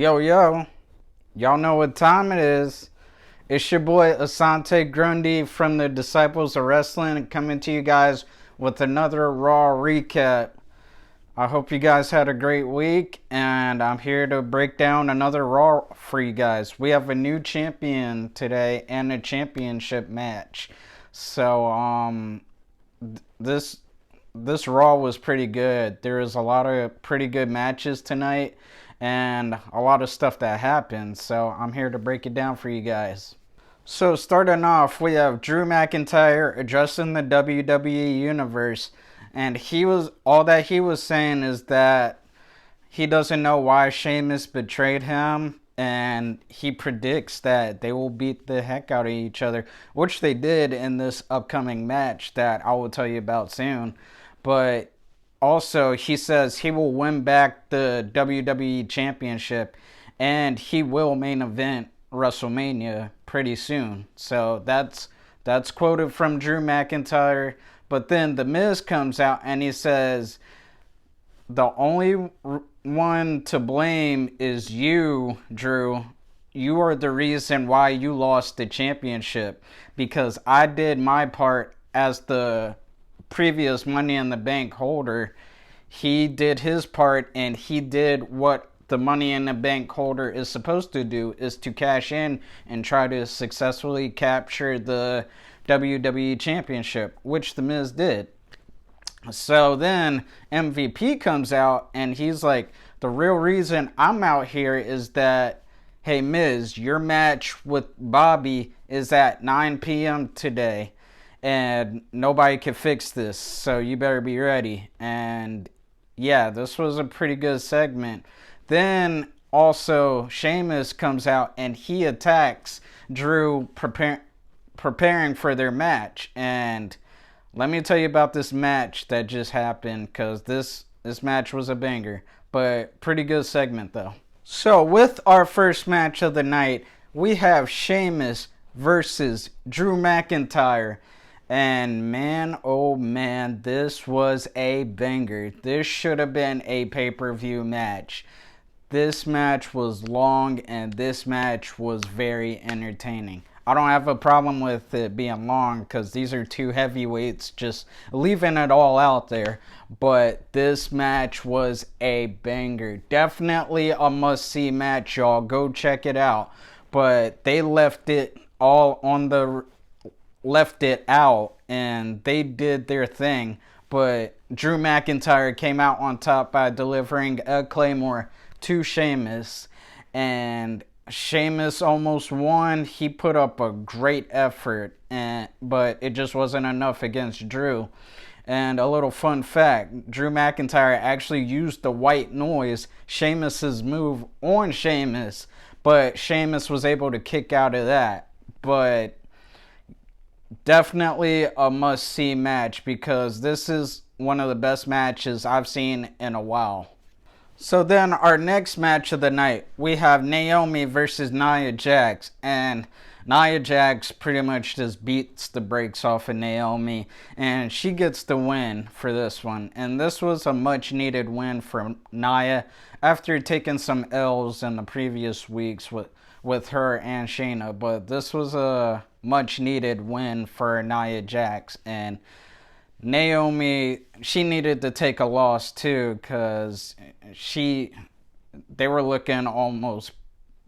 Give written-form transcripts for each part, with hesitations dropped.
Yo, yo, y'all know what time it is. It's your boy Asante Grundy from the Disciples of Wrestling coming to you guys with another Raw recap. I hope you guys had a great week, and I'm here to break down another Raw for you guys. We have a new champion today and a championship match. So, this Raw was pretty good. There was a lot of pretty good matches tonight and a lot of stuff that happened. So I'm here to break it down for you guys. So starting off, we have Drew McIntyre addressing the WWE Universe, and he was saying is that he doesn't know why Sheamus betrayed him, and he predicts that they will beat the heck out of each other, which they did in this upcoming match that I will tell you about soon. But also, he says he will win back the WWE Championship, and he will main event WrestleMania pretty soon. So that's quoted from Drew McIntyre. But then The Miz comes out and he says, the only one to blame is you, Drew. You are the reason why you lost the championship, because I did my part as the previous Money in the Bank holder. He did his part, and he did what the Money in the Bank holder is supposed to do, is to cash in and try to successfully capture the WWE Championship, which The Miz did. So then MVP comes out and he's like, the real reason I'm out here is that, hey Miz, your match with Bobby is at 9 p.m. today, and nobody can fix this, so you better be ready. And yeah, this was a pretty good segment. Then also Sheamus comes out and he attacks Drew preparing for their match. And let me tell you about this match that just happened, because this match was a banger. But pretty good segment though. So with our first match of the night, we have Sheamus versus Drew McIntyre. And man, oh man, this was a banger. This should have been a pay-per-view match. This match was long and this match was very entertaining. I don't have a problem with it being long because these are two heavyweights just leaving it all out there. But this match was a banger. Definitely a must-see match, y'all. Go check it out. But they left it out and they did their thing. But Drew McIntyre came out on top by delivering a Claymore to Sheamus, and Sheamus almost won. He put up a great effort, but it just wasn't enough against Drew. And a little fun fact, Drew McIntyre actually used the white noise, Sheamus's move, on Sheamus, but Sheamus was able to kick out of that. But definitely a must-see match, because this is one of the best matches I've seen in a while. So then our next match of the night, we have Naomi versus Nia Jax. And Nia Jax pretty much just beats the brakes off of Naomi, and she gets the win for this one. And this was a much needed win for Naya after taking some L's in the previous weeks with her and Shayna. But this was a much needed win for Nia Jax. And Naomi, she needed to take a loss too, because they were looking almost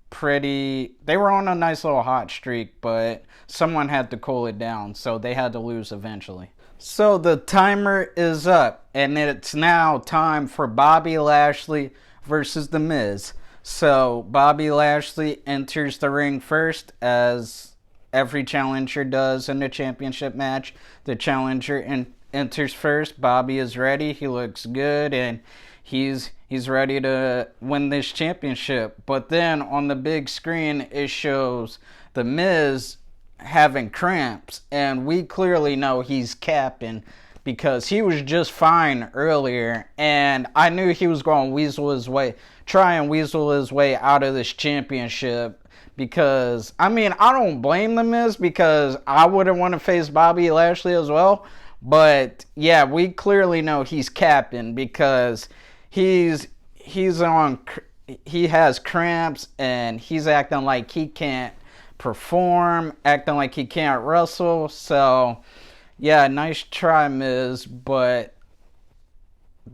pretty, they were on a nice little hot streak, but someone had to cool it down, so they had to lose eventually. So the timer is up, and it's now time for Bobby Lashley versus The Miz. So Bobby Lashley enters the ring first, as every challenger does in a championship match. The challenger enters first. Bobby is ready. He looks good, and he's ready to win this championship. But then on the big screen, it shows The Miz having cramps, and we clearly know he's capping, because he was just fine earlier, and I knew he was going to try and weasel his way out of this championship. Because, I mean, I don't blame The Miz, because I wouldn't want to face Bobby Lashley as well. But yeah, we clearly know he's capping, because he's on he has cramps and he's acting like he can't perform, acting like he can't wrestle. So, yeah, nice try, Miz, but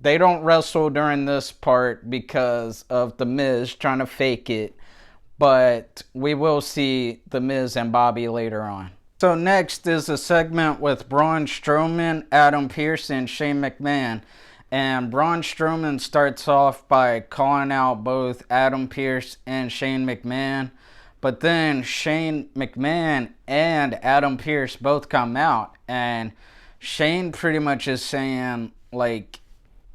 they don't wrestle during this part because of the Miz trying to fake it. But we will see the Miz and Bobby later on. So next is a segment with Braun Strowman, Adam Pearce, and Shane McMahon. And Braun Strowman starts off by calling out both Adam Pearce and Shane McMahon. But then Shane McMahon and Adam Pearce both come out. And Shane pretty much is saying, like,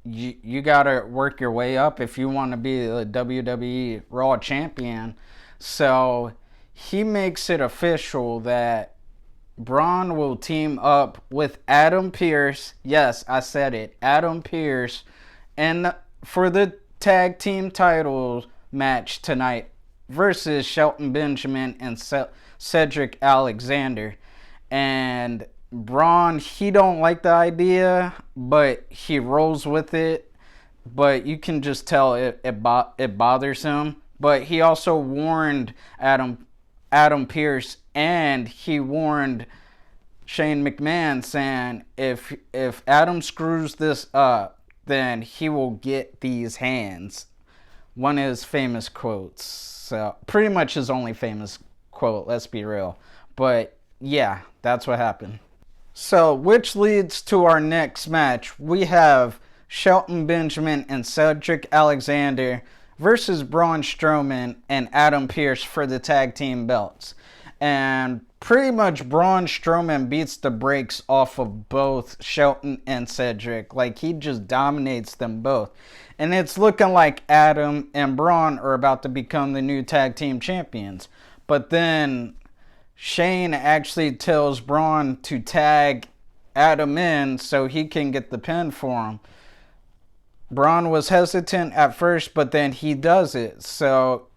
you gotta work your way up if you want to be the WWE Raw Champion. So he makes it official that Braun will team up with Adam Pearce. Yes, I said it. Adam Pearce. And for the tag team title match tonight versus Shelton Benjamin and Cedric Alexander. And Braun, he don't like the idea, but he rolls with it. But you can just tell it bothers him. But he also warned Adam Pearce, and he warned Shane McMahon, saying if Adam screws this up, then he will get these hands. One of his famous quotes. So pretty much his only famous quote, let's be real. But yeah, that's what happened. So, which leads to our next match. We have Shelton Benjamin and Cedric Alexander versus Braun Strowman and Adam Pearce for the tag team belts. And pretty much Braun Strowman beats the brakes off of both Shelton and Cedric. Like, he just dominates them both. And it's looking like Adam and Braun are about to become the new tag team champions. But then Shane actually tells Braun to tag Adam in so he can get the pin for him. Braun was hesitant at first, but then he does it. So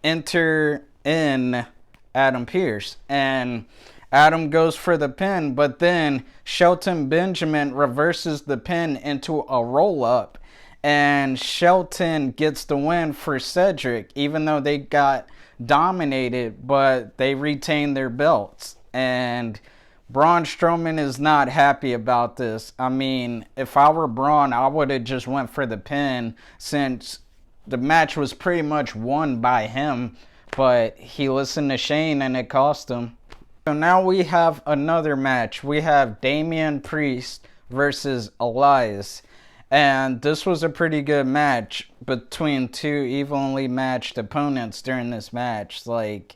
enter in Adam Pearce. And Adam goes for the pin, but then Shelton Benjamin reverses the pin into a roll-up. And Shelton gets the win for Cedric, even though they got dominated, but they retained their belts. And Braun Strowman is not happy about this. I mean, if I were Braun, I would have just went for the pin since the match was pretty much won by him, but he listened to Shane and it cost him. So now we have another match. We have Damien Priest versus Elias. And this was a pretty good match between two evenly matched opponents during this match. Like,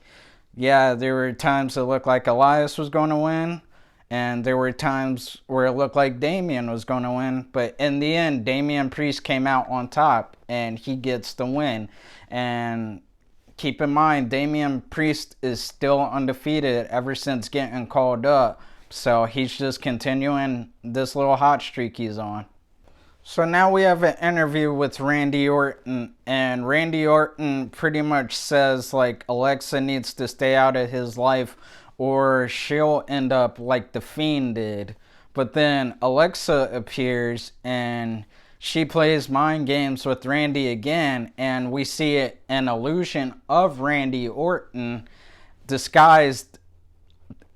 yeah, there were times it looked like Elias was going to win, and there were times where it looked like Damien was going to win. But in the end, Damien Priest came out on top, and he gets the win. And keep in mind, Damien Priest is still undefeated ever since getting called up. So he's just continuing this little hot streak he's on. So now we have an interview with Randy Orton, and Randy Orton pretty much says, like, Alexa needs to stay out of his life or she'll end up like The Fiend did. But then Alexa appears and she plays mind games with Randy again, and we see it an illusion of Randy Orton disguised.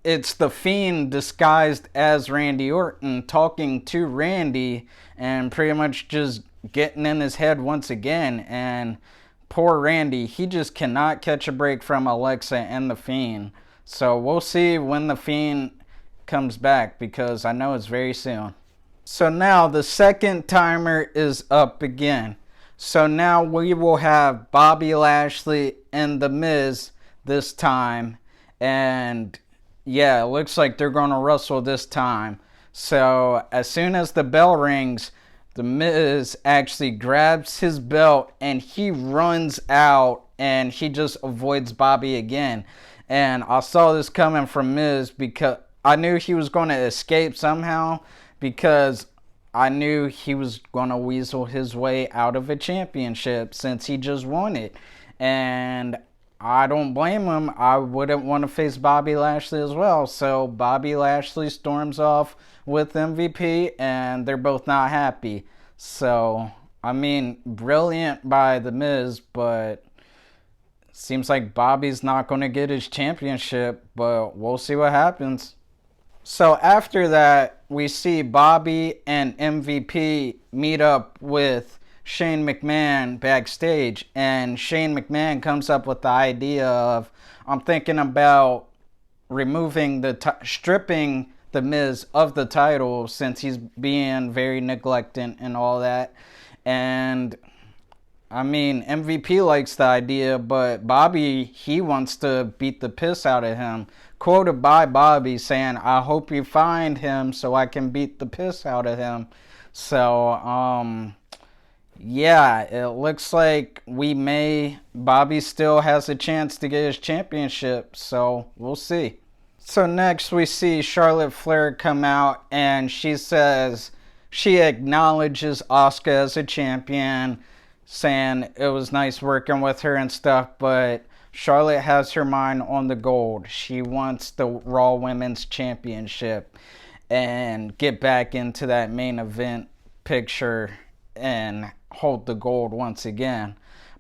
It's The Fiend disguised as Randy Orton talking to Randy and pretty much just getting in his head once again. And poor Randy, he just cannot catch a break from Alexa and The Fiend. So we'll see when The Fiend comes back, because I know it's very soon. So now the second timer is up again. So now we will have Bobby Lashley and The Miz this time. And yeah, it looks like they're going to wrestle this time. So as soon as the bell rings, The Miz actually grabs his belt and he runs out and he just avoids Bobby again. And I saw this coming from Miz because I knew he was going to escape somehow, because I knew he was going to weasel his way out of a championship since he just won it. And I don't blame him. I wouldn't want to face Bobby Lashley as well. So Bobby Lashley storms off with MVP, and they're both not happy. So I mean, brilliant by The Miz, but seems like Bobby's not going to get his championship, but we'll see what happens. So after that, we see Bobby and MVP meet up with Shane McMahon backstage, and Shane McMahon comes up with the idea of, I'm thinking about stripping the Miz of the title since he's being very neglected and all that. And I mean, MVP likes the idea, but Bobby, he wants to beat the piss out of him. Quoted by Bobby saying, I hope you find him so I can beat the piss out of him. So, yeah, it looks like Bobby still has a chance to get his championship, so we'll see. So next we see Charlotte Flair come out, and she says she acknowledges Asuka as a champion, saying it was nice working with her and stuff, but Charlotte has her mind on the gold. She wants the Raw Women's Championship and get back into that main event picture and hold the gold once again.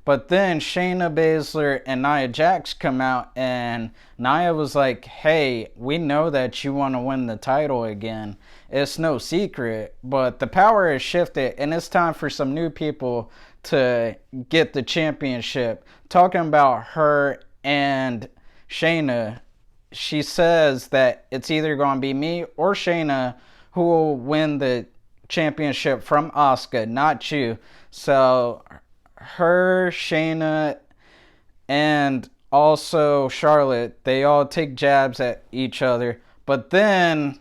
But then Shayna Baszler and Nia Jax come out, and Naya was like, hey, we know that you want to win the title again. It's no secret, but the power has shifted, and it's time for some new people to get the championship. Talking about her and Shayna, she says that it's either going to be me or Shayna who will win the championship from Asuka, not you. So her, Shayna, and also Charlotte, they all take jabs at each other. But then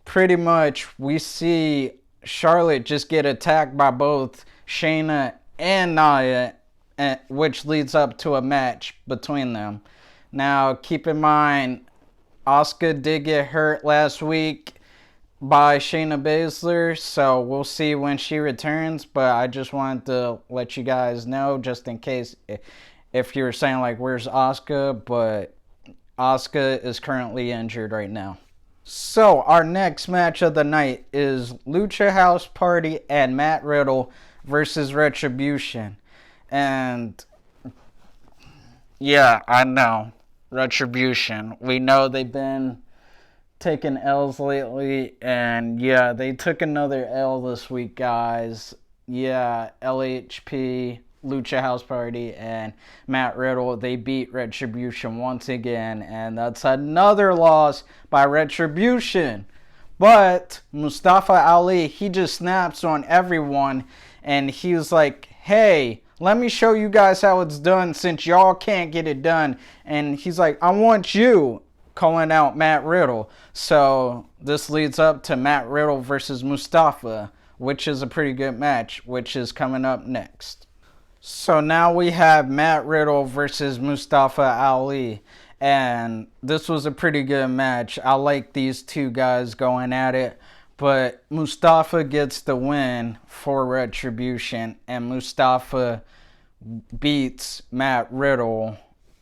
pretty much we see Charlotte just get attacked by both Shayna and Naya, which leads up to a match between them. Now, keep in mind, Asuka did get hurt last week by Shayna Baszler, so we'll see when she returns, but I just wanted to let you guys know, just in case, if you're saying, like, where's Asuka, but Asuka is currently injured right now. So, our next match of the night is Lucha House Party and Matt Riddle versus Retribution. And yeah, I know, Retribution. We know they've been taking L's lately, and yeah, they took another L this week, guys. Yeah, LHP, Lucha House Party, and Matt Riddle, they beat Retribution once again, and that's another loss by Retribution. But Mustafa Ali, he just snaps on everyone, and he was like, hey, let me show you guys how it's done since y'all can't get it done. And he's like, I want you, calling out Matt Riddle. So this leads up to Matt Riddle versus Mustafa, which is a pretty good match, which is coming up next. So now we have Matt Riddle versus Mustafa Ali. And this was a pretty good match. I like these two guys going at it. But Mustafa gets the win for Retribution. And Mustafa beats Matt Riddle.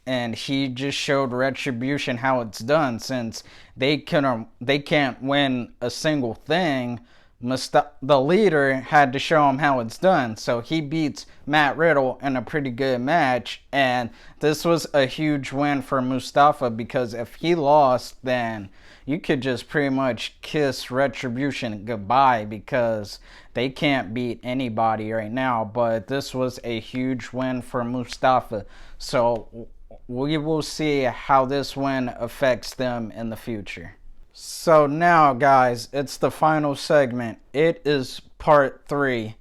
And he just showed Retribution how it's done, since they can't win a single thing. The leader had to show him how it's done. So he beats Matt Riddle in a pretty good match. And this was a huge win for Mustafa, because if he lost, then you could just pretty much kiss Retribution goodbye, because they can't beat anybody right now. But this was a huge win for Mustafa. So we will see how this win affects them in the future. So now, guys, it's the final segment. It is part 3.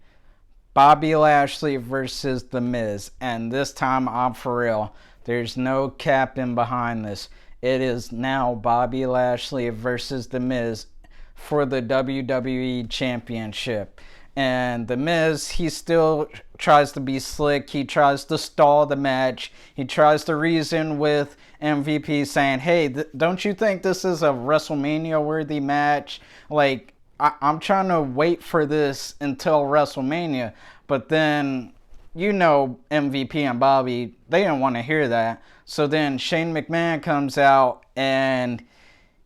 Bobby Lashley versus The Miz. And this time, I'm for real. There's no capping behind this. It is now Bobby Lashley versus The Miz for the WWE Championship. And The Miz, he still tries to be slick. He tries to stall the match. He tries to reason with MVP, saying, hey, don't you think this is a WrestleMania-worthy match? Like, I'm trying to wait for this until WrestleMania. But then, you know, MVP and Bobby, they didn't want to hear that. So then Shane McMahon comes out, and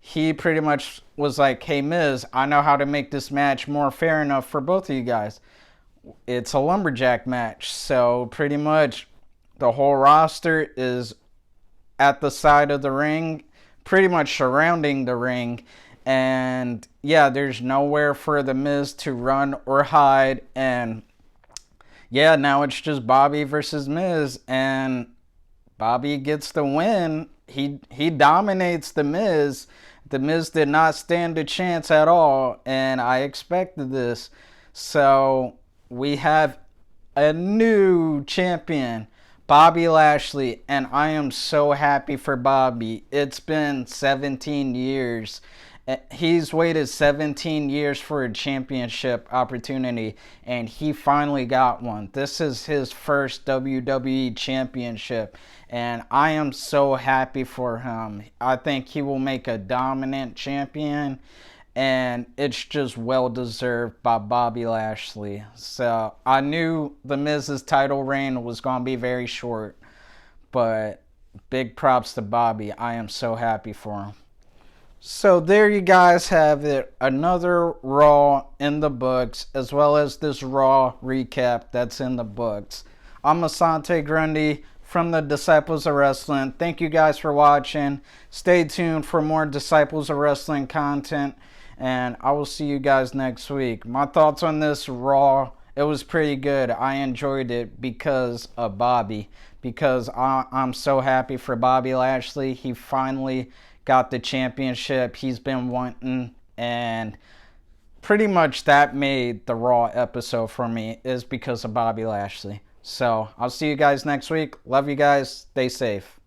he pretty much was like, hey, Miz, I know how to make this match more fair enough for both of you guys. it's a lumberjack match. So pretty much the whole roster is at the side of the ring, pretty much surrounding the ring. And yeah, there's nowhere for the Miz to run or hide. And yeah, now it's just Bobby versus Miz, and Bobby gets the win. He dominates the Miz. The Miz did not stand a chance at all, and I expected this. So we have a new champion, Bobby Lashley, and I am so happy for Bobby. It's been 17 years. He's waited 17 years for a championship opportunity, and he finally got one. This is his first WWE championship, and I am so happy for him. I think he will make a dominant champion, and it's just well deserved by Bobby Lashley. So I knew the Miz's title reign was going to be very short, but big props to Bobby. I am so happy for him. So there you guys have it. Another Raw in the books, as well as this Raw recap that's in the books. I'm Asante Grundy from the Disciples of Wrestling. Thank you guys for watching. Stay tuned for more Disciples of Wrestling content, and I will see you guys next week. My thoughts on this Raw, it was pretty good. I enjoyed it because of Bobby, because I'm so happy for Bobby Lashley. He finally got the championship he's been wanting, and pretty much that made the Raw episode for me, is because of Bobby Lashley. So I'll see you guys next week. Love you guys. Stay safe.